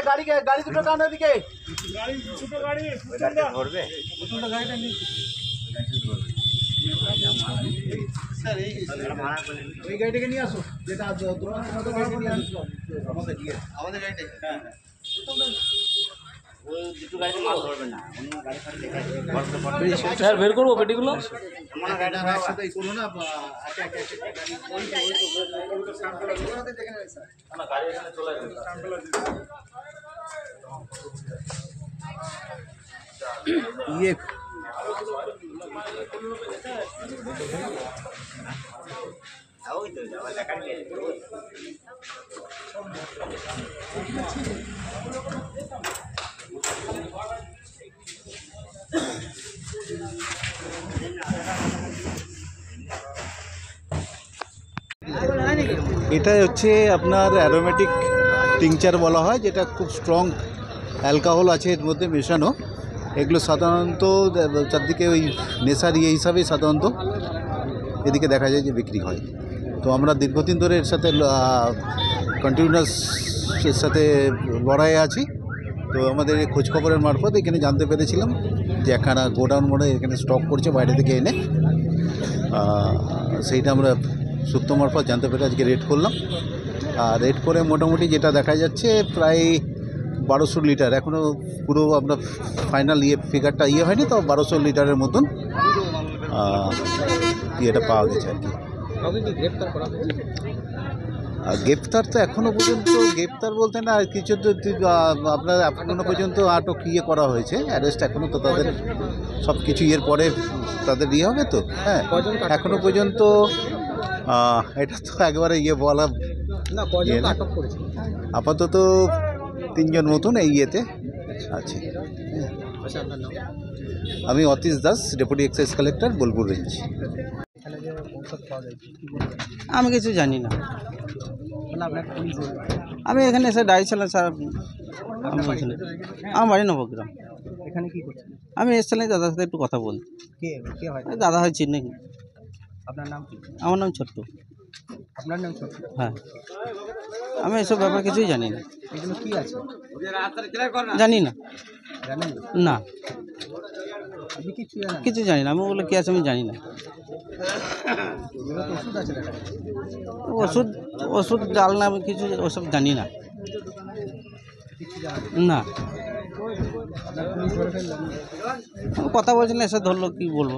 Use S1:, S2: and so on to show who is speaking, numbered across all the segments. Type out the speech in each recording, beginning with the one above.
S1: গাড়ি গাড়ি দুটো কানের দিকে ওই গাড়িটাকে নিয়ে আসো যেটা আমাদের গাড়িটা
S2: স্যার বের করবো পেটিগুলো
S1: ইয়ে এটা হচ্ছে আপনার অ্যারোমেটিক টিংচার বলা হয়, যেটা খুব স্ট্রং অ্যালকোহল আছে এর মধ্যে মেশানো। এগুলো সাধারণত চারদিকে ওই নেশার ইয়ে হিসাবেই সাধারণত এদিকে দেখা যায় যে বিক্রি হয়। তো আমরা দীর্ঘদিন ধরে এর সাথে কন্টিনিউয়াস এর সাথে লড়াইয়ে আছি। তো আমাদের খোঁজখবরের মারফত এখানে জানতে পেরেছিলাম যে একখানা গোডাউন মনে এখানে স্টক করছে বাইরে থেকে এনে, সেইটা আমরা সূত্র মারফত জানতে পেরে আজকে রেড করলাম। আর রেড করে মোটামুটি যেটা দেখা যাচ্ছে প্রায় 1200 লিটার, এখনও পুরো আমরা ফাইনাল ফিগারটা হয়নি, তো 1200 লিটারের মতন ইয়েটা পাওয়া গেছে আর কি। গ্রেপ্তার তো এখনও পর্যন্ত গ্রেপ্তার বলতে না, কিছু তো আপনার এখনও পর্যন্ত আটক করা হয়েছে, অ্যারেস্ট এখনও তো তাদের সব কিছু পরে তাদের হবে তো। হ্যাঁ, এখনও পর্যন্ত এটা তো একবারে বলা না, আপাতত 3 জন মতন এই আছে। আমি Atish Das, deputy excise collector, Bolpur range.
S2: আমি কিছু জানি না, আমি এখানে এসে দাঁড়িয়েছিলাম স্যার। আমার বাড়ি নবগ্রাম।
S1: এখানে কি করছেন?
S2: আমি এসেছিলাম দাদার সাথে একটু কথা বলতে।
S1: কে হয়?
S2: দাদা হয় চিনি।
S1: আপনার নাম কি?
S2: আমার নাম ছোট্টু।
S1: আপনার নাম ছোট্টু?
S2: হ্যাঁ, আমি এসব ব্যাপার কিছুই জানি না।
S1: এগুলো কি আছে
S2: জানি না।
S1: জানেন
S2: না,
S1: আপনি কিছু জানেন?
S2: কিছু জানি না, আমি ওগুলো কী আছে আমি জানি না।
S1: ওষুধ আছে
S2: ওষুধ ওষুধ ডাল না, আমি কিছু ওসব জানি না। না, কথা বলছি না, এসে ধরলো, কি বলবো।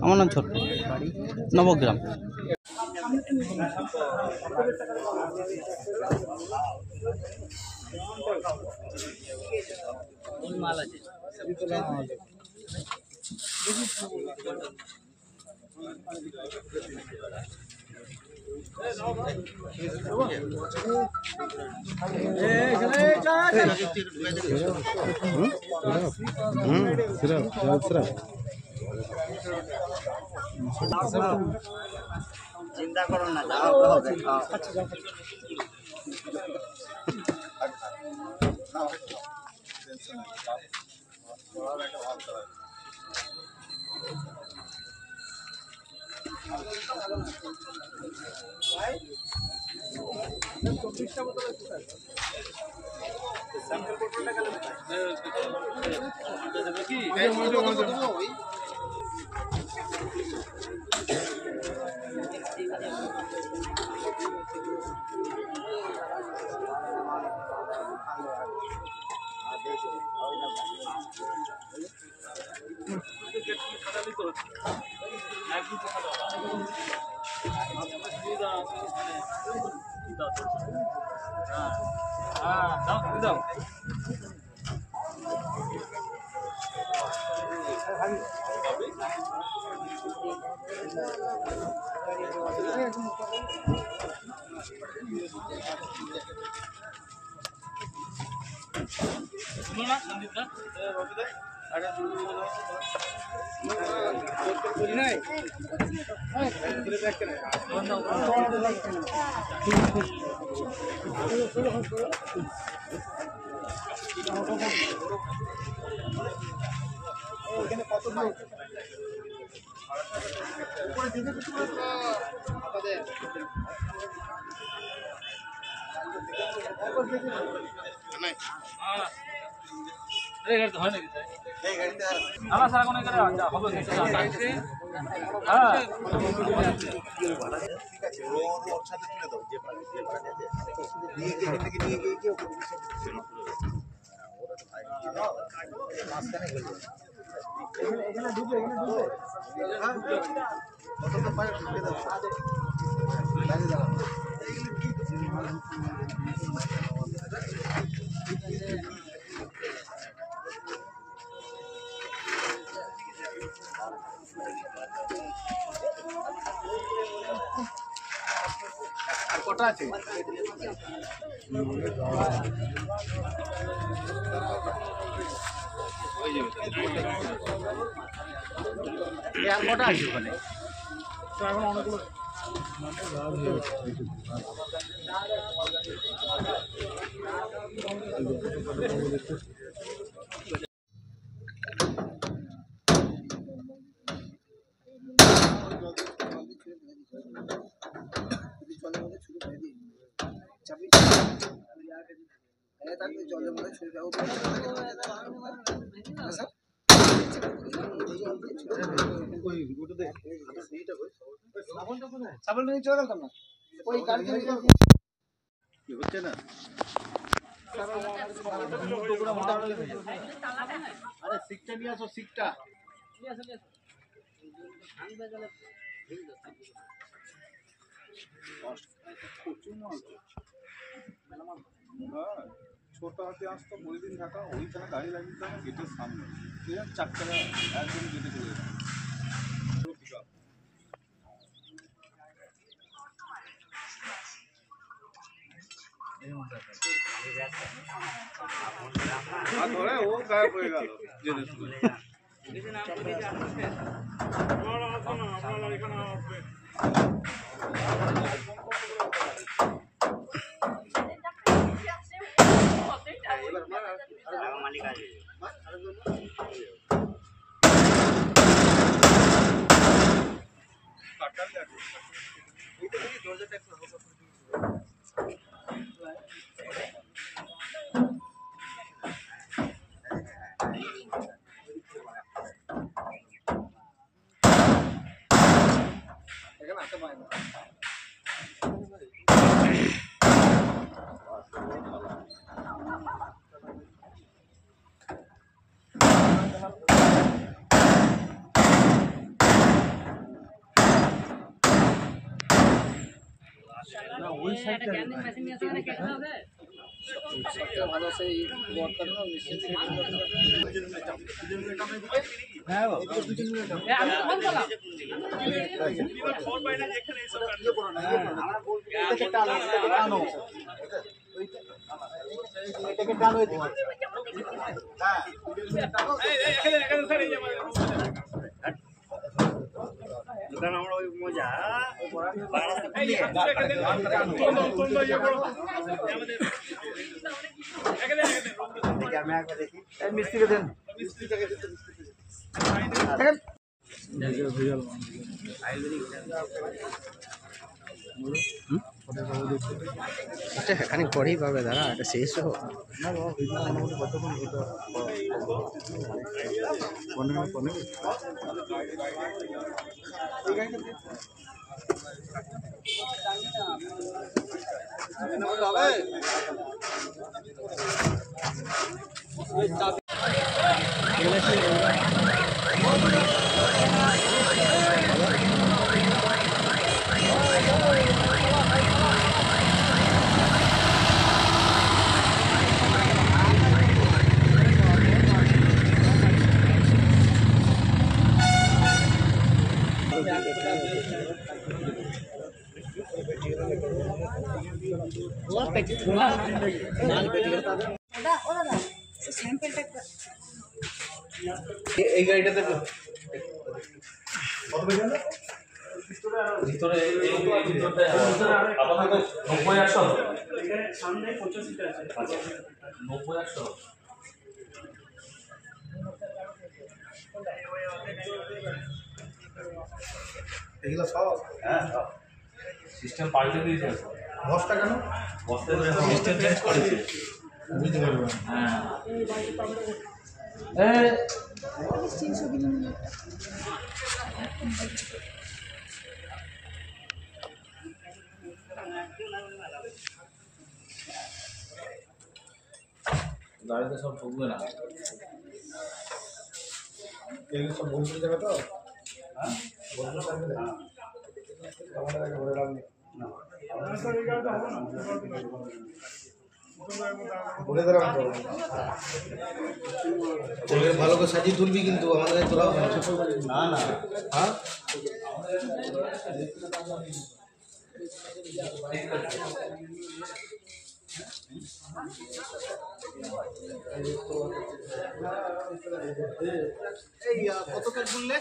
S2: আমার নাম ছোট্ট, নবগ্রাম। মাল আছে চিন্তা করো না, হবে।
S1: কটা আছে? আর কটা আছে ওখানে? এখন অনেকগুলো হচ্ছে না। আরে শিকটা নিয়ে আসো, শিকটা ছোট হাতে আসতো প্রতিদিন থাকা ওইখানে গাড়ি লাগিয়ে দিতাম গেটের সামনে, চারটা একদম গেটে চলে যেতাম। ও গায়েব হয়ে গেল জেনে শুনে। ভালো সেই মজা মিস্ত্রিকে দেন এখানে পরেই পাবে দাঁড়া, এটা শেষ হোক। এই গাড়িটাতে
S3: ভিতরে আপাতত 90-100
S4: সামনে 85টা আছে।
S3: আচ্ছা 90-100
S5: এগুলো সব
S3: হ্যাঁ সিস্টেম পাল্টে দিয়েছে
S5: বস্তা কেন?
S3: বস্তা করে সিস্টেম চেঞ্জ করেছে
S5: বুঝতে পারবেন।
S3: হ্যাঁ গাড়িতে সব ঢুকবে না
S5: এগুলো সব বন্ধুর জায়গা তো? বন্ধুর জায়গা? আমাদের আগে ঘুরে লাভ নেই। বলে দিলাম তো। তোকে ভালো করে সাজিয়ে তুলবি কিন্তু আমাদের কাছে তোলাও না না হ্যাঁ
S1: এই কত কাজ বললে?